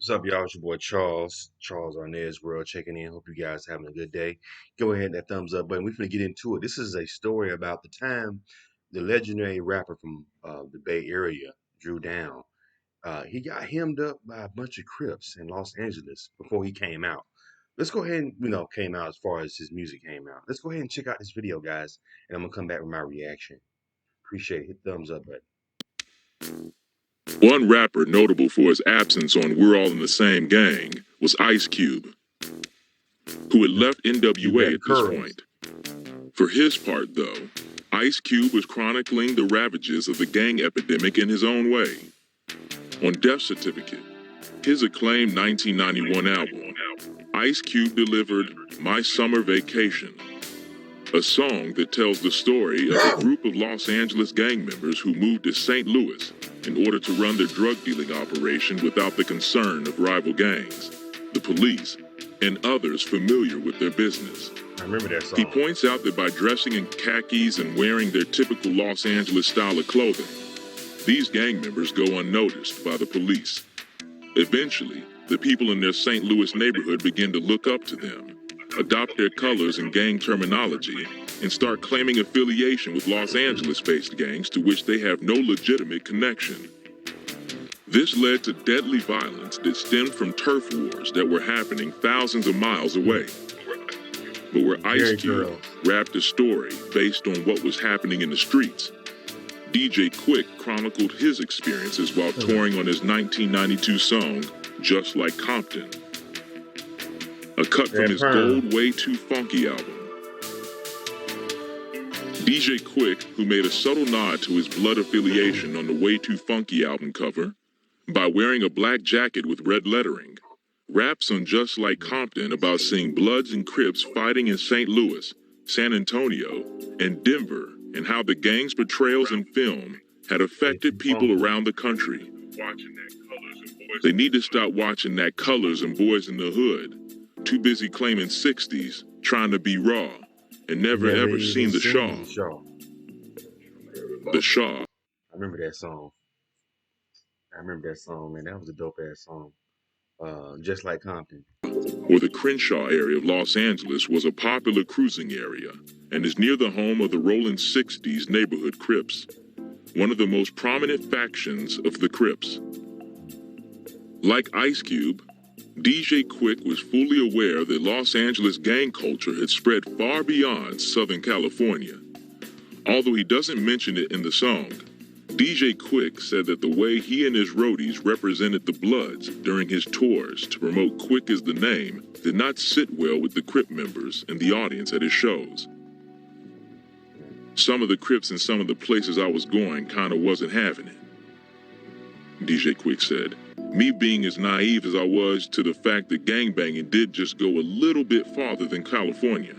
What's up, y'all? It's your boy Charles Arnez World checking in. Hope you guys having a good day. Go ahead and that thumbs up button. We're gonna get into it. This is a story about the time the legendary rapper from the Bay Area, Drew Down. He got hemmed up by a bunch of Crips in Los Angeles before he came out. Let's go ahead and came out as far as his music came out. Let's go ahead and check out this video, guys, and I'm gonna come back with my reaction. Appreciate it. Hit thumbs up button. One rapper notable for his absence on We're All in the Same Gang was Ice Cube, who had left You NWA got at this curls. point. For his part, though, Ice Cube was chronicling the ravages of the gang epidemic in his own way. On Death Certificate, his acclaimed 1991 album, Ice Cube delivered My Summer Vacation, a song that tells the story of a group of Los Angeles gang members who moved to St. Louis in order to run their drug dealing operation without the concern of rival gangs, the police, and others familiar with their business. I remember that song. He points out that by dressing in khakis and wearing their typical Los Angeles style of clothing, these gang members go unnoticed by the police. Eventually, the people in their St. Louis neighborhood begin to look up to them, adopt their colors and gang terminology, and start claiming affiliation with Los Angeles-based gangs to which they have no legitimate connection. This led to deadly violence that stemmed from turf wars that were happening thousands of miles away. But where Ice Cube rapped a story based on what was happening in the streets, DJ Quick chronicled his experiences while touring on his 1992 song, Just Like Compton, a cut from his Gold Way Too Funky album. DJ Quick, who made a subtle nod to his blood affiliation on the Way Too Funky album cover, by wearing a black jacket with red lettering, raps on Just Like Compton about seeing Bloods and Crips fighting in St. Louis, San Antonio, and Denver, and how the gang's portrayals in film had affected people around the country. They need to stop watching that Colors and Boys in the Hood, too busy claiming 60s, trying to be raw, and never ever seen the Shaw. The Shaw. I remember that song. Man. That was a dope ass song. Just Like Compton. Or the Crenshaw area of Los Angeles was a popular cruising area and is near the home of the Rolling 60s neighborhood Crips, one of the most prominent factions of the Crips. Like Ice Cube, DJ Quick was fully aware that Los Angeles gang culture had spread far beyond Southern California. Although he doesn't mention it in the song, DJ Quick said that the way he and his roadies represented the Bloods during his tours to promote Quick as the name did not sit well with the Crip members and the audience at his shows. Some of the Crips in some of the places I was going kinda wasn't having it, DJ Quick said. Me being as naive as I was to the fact that gangbanging did just go a little bit farther than California.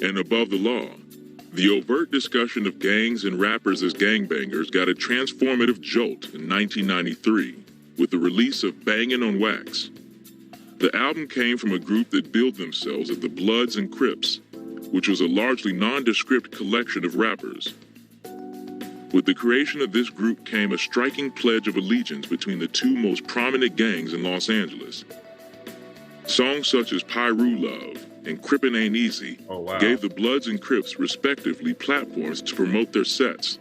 And above the law, the overt discussion of gangs and rappers as gangbangers got a transformative jolt in 1993 with the release of Bangin' on Wax. The album came from a group that billed themselves as the Bloods and Crips, which was a largely nondescript collection of rappers. With the creation of this group came a striking pledge of allegiance between the two most prominent gangs in Los Angeles. Songs such as Pyru Love and Crippin' Ain't Easy gave the Bloods and Crips respectively platforms to promote their sets.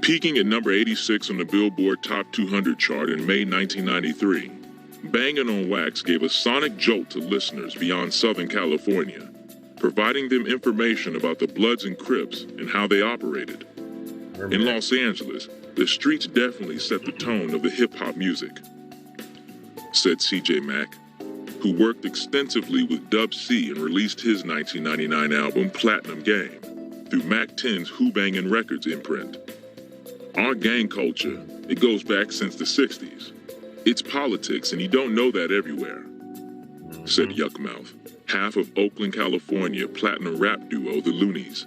Peaking at number 86 on the Billboard Top 200 chart in May 1993, Bangin' on Wax gave a sonic jolt to listeners beyond Southern California, providing them information about the Bloods and Crips and how they operated. In Los Angeles, the streets definitely set the tone of the hip-hop music, said CJ Mack, who worked extensively with Dub C and released his 1999 album Platinum Game through Mac 10's Who Bangin' Records imprint. Our gang culture, it goes back since the 60s. It's politics and you don't know that everywhere, said Yuckmouth, half of Oakland, California platinum rap duo The Loonies.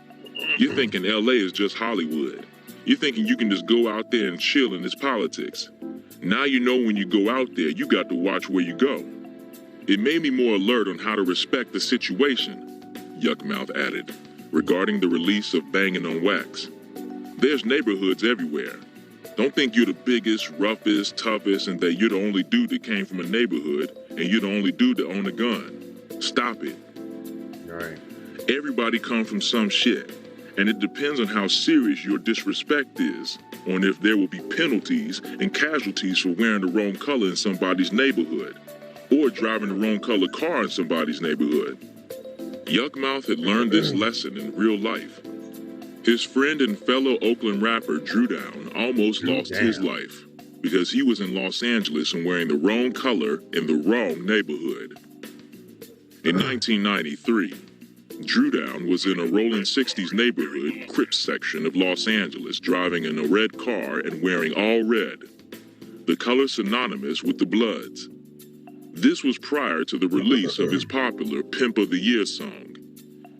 You're thinking LA is just Hollywood. You're thinking you can just go out there and chill in its politics. Now you know when you go out there, you got to watch where you go. It made me more alert on how to respect the situation, Yuckmouth added, regarding the release of Bangin' on Wax. There's neighborhoods everywhere. Don't think you're the biggest, roughest, toughest, and that you're the only dude that came from a neighborhood and you're the only dude that owned a gun. Stop it. Right. Everybody comes from some shit, and it depends on how serious your disrespect is, on if there will be penalties and casualties for wearing the wrong color in somebody's neighborhood, or driving the wrong color car in somebody's neighborhood. Yuckmouth had learned this lesson in real life. His friend and fellow Oakland rapper Drew Down almost lost his life because he was in Los Angeles and wearing the wrong color in the wrong neighborhood. In 1993, Drew Down was in a rolling 60s neighborhood Crips section of Los Angeles, driving in a red car and wearing all red, the color synonymous with the Bloods. This was prior to the release of his popular Pimp of the Year song,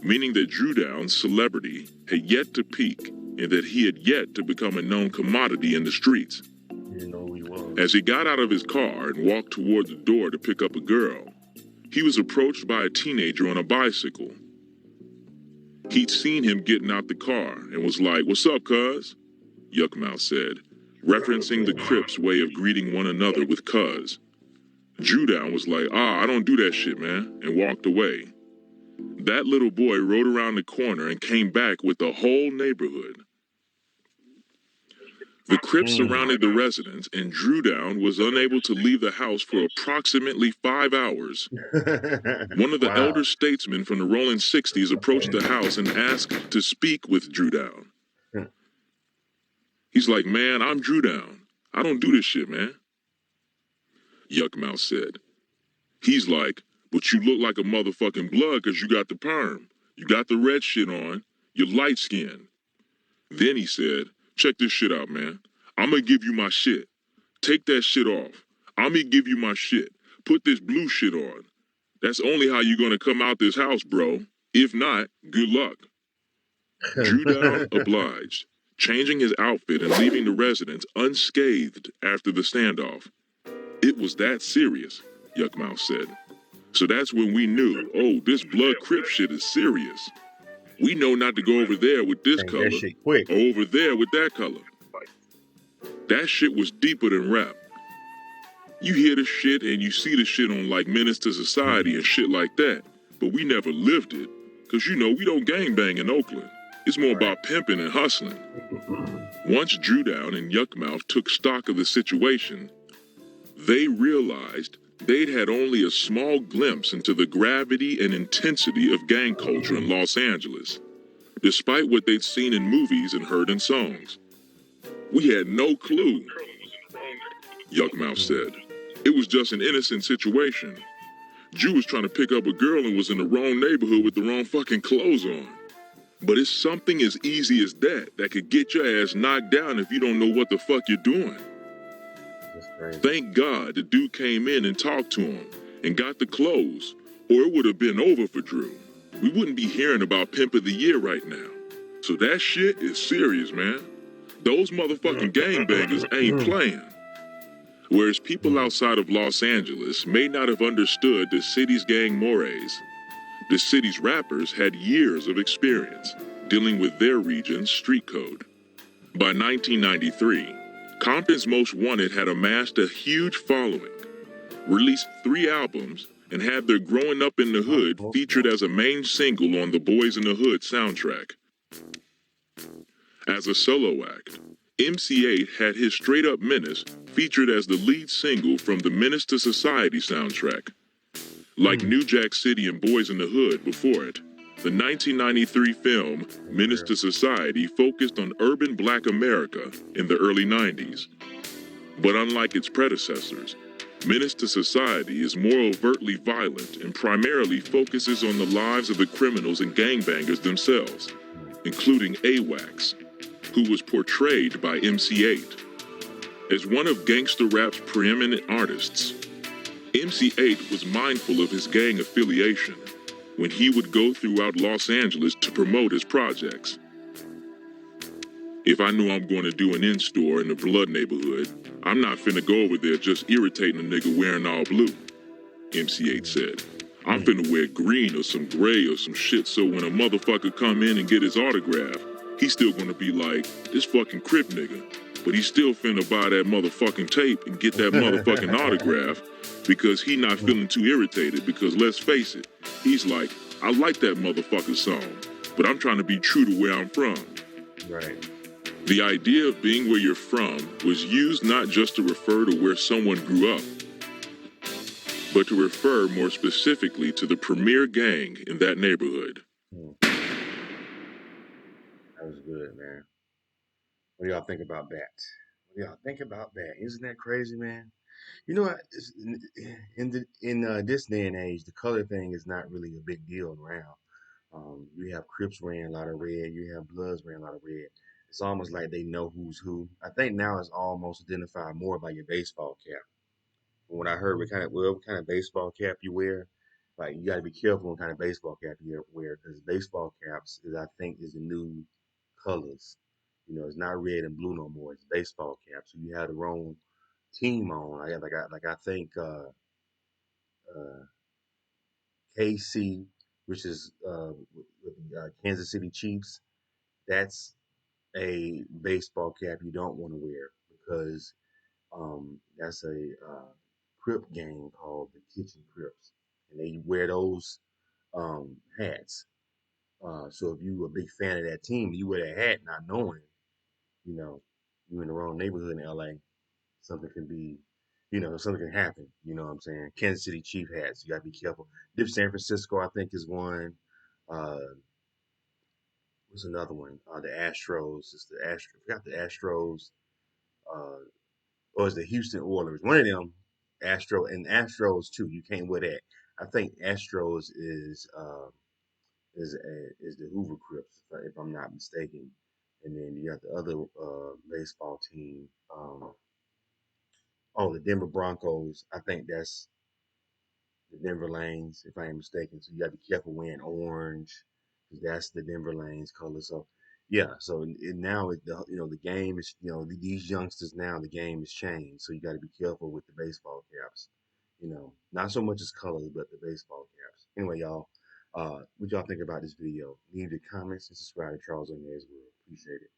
meaning that Drew Down's celebrity had yet to peak and that he had yet to become a known commodity in the streets. You know he was. As he got out of his car and walked toward the door to pick up a girl, he was approached by a teenager on a bicycle. He'd seen him getting out the car and was like, "What's up, cuz?" Yuckmouth said, referencing the Crips' way of greeting one another with cuz. Drew Down was like, I don't do that shit, man, and walked away. That little boy rode around the corner and came back with the whole neighborhood. The Crips surrounded the residence, and Drew Down was unable to leave the house for approximately 5 hours. One of the elder statesmen from the rolling 60s approached the house and asked to speak with Drew Down. He's like, "Man, I'm Drew Down. I don't do this shit, man." Yuckmouth said. He's like, "But you look like a motherfucking blood because you got the perm. You got the red shit on. You're light skinned." Then he said, "Check this shit out, man. I'm gonna give you my shit. Take that shit off. I'm gonna give you my shit. Put this blue shit on. That's only how you're gonna come out this house, bro. If not, good luck." Drew Down obliged, changing his outfit and leaving the residence unscathed after the standoff. It was that serious, Yuckmouth said. So that's when we knew, oh, this blood crip shit is serious. We know not to go over there with this color, or over there with that color. That shit was deeper than rap. You hear the shit and you see the shit on like Menace to Society and shit like that, but we never lived it, cause you know we don't gangbang in Oakland. It's more about pimping and hustling. Once Drew Down and Yuckmouth took stock of the situation, they realized they'd had only a small glimpse into the gravity and intensity of gang culture in Los Angeles, despite what they'd seen in movies and heard in songs. "We had no clue," Yuckmouth said. "It was just an innocent situation. Drew was trying to pick up a girl and was in the wrong neighborhood with the wrong fucking clothes on. But it's something as easy as that could get your ass knocked down if you don't know what the fuck you're doing." Thank God the dude came in and talked to him and got the clothes, or it would have been over for Drew. We wouldn't be hearing about Pimp of the Year right now. So that shit is serious, man. Those motherfucking gangbangers ain't playing. Whereas people outside of Los Angeles may not have understood the city's gang mores, the city's rappers had years of experience dealing with their region's street code. By 1993, Compton's Most Wanted had amassed a huge following, released 3 albums, and had their Growing Up in the Hood featured as a main single on the Boys in the Hood soundtrack. As a solo act, MC8 had his Straight Up Menace featured as the lead single from the Menace to Society soundtrack. Like New Jack City and Boys in the Hood before it, the 1993 film Menace to Society focused on urban black America in the early 90s. But unlike its predecessors, Menace to Society is more overtly violent and primarily focuses on the lives of the criminals and gangbangers themselves, including AWAX, who was portrayed by MC8. As one of gangster rap's preeminent artists, MC8 was mindful of his gang affiliation when he would go throughout Los Angeles to promote his projects. "If I knew I'm going to do an in-store in the Blood neighborhood, I'm not finna go over there just irritating a nigga wearing all blue," MC8 said. "I'm finna wear green or some gray or some shit so when a motherfucker come in and get his autograph, he's still gonna be like, this fucking Crip nigga. But he's still finna buy that motherfucking tape and get that motherfucking autograph because he not feeling too irritated. Because let's face it, he's like, I like that motherfucking song, but I'm trying to be true to where I'm from. Right. The idea of being where you're from was used not just to refer to where someone grew up, but to refer more specifically to the premier gang in that neighborhood. That was good, man. What do y'all think about that? What do y'all think about that? Isn't that crazy, man? You know what? In this day and age, the color thing is not really a big deal around. You have Crips wearing a lot of red. You have Bloods wearing a lot of red. It's almost like they know who's who. I think now it's almost identified more by your baseball cap. From what I heard, what kind of baseball cap you wear. Like you got to be careful what kind of baseball cap you wear because baseball caps is I think is the new colors. You know, it's not red and blue no more. It's baseball caps. So you have the wrong team on. I think uh, KC, which is with the Kansas City Chiefs. That's a baseball cap you don't want to wear because that's a Crip gang called the Kitchen Crips, and they wear those hats. So if you a big fan of that team, you wear that hat not knowing, you know, you in the wrong neighborhood in LA. Something can be, something can happen. You know what I'm saying? Kansas City Chief hats. You got to be careful. Dip San Francisco, I think, is one. Uh, what's another one? The Astros. It's the Astros. I forgot the Astros. Uh, or it's the Houston Oilers. One of them, Astros too. You can't wear that. I think Astros is the Hoover Crips, if I'm not mistaken. And then you got the other baseball team. The Denver Broncos. I think that's the Denver Lanes, if I ain't mistaken. So you got to be careful wearing orange because that's the Denver Lanes color. So yeah, so now the game is these youngsters now the game has changed. So you got to be careful with the baseball caps. Not so much as colors, but the baseball caps. Anyway, y'all, what y'all think about this video? Leave your comments and subscribe to Charles O'Neill's World. Appreciate it.